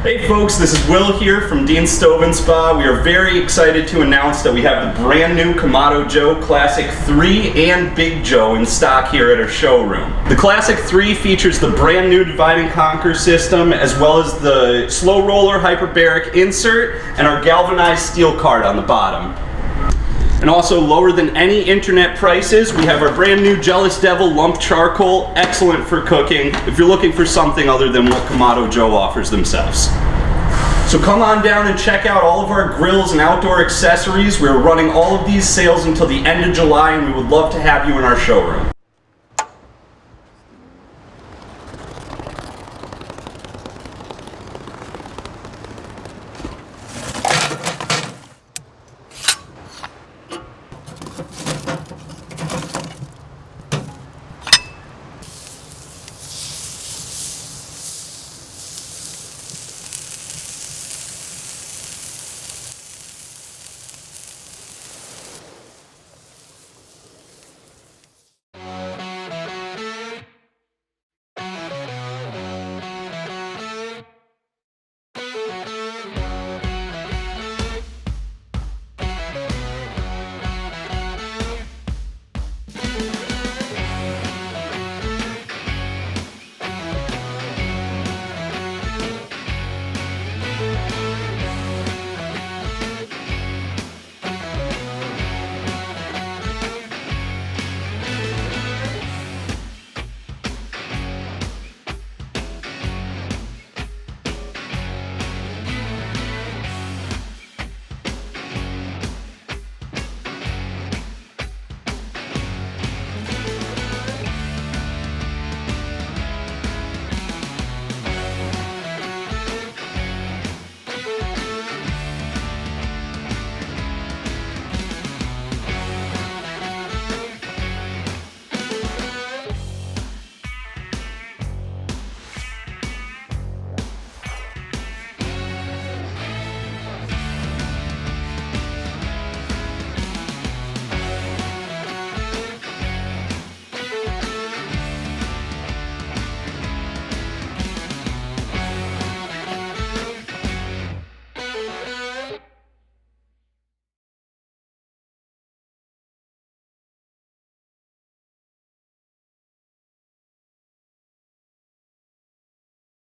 Hey folks, this is Will here from Dean's Stove and Spa. We are very excited to announce that we have the brand new Kamado Joe Classic III and Big Joe in stock here at our showroom. The Classic III features the brand new Divide and Conquer system, as well as the slow roller hyperbaric insert and our galvanized steel card on the bottom. And also lower than any internet prices, we have our brand new Jealous Devil lump charcoal, excellent for cooking if you're looking for something other than what Kamado Joe offers themselves. So come on down and check out all of our grills and outdoor accessories. We're running all of these sales until the end of July, and we would love to have you in our showroom.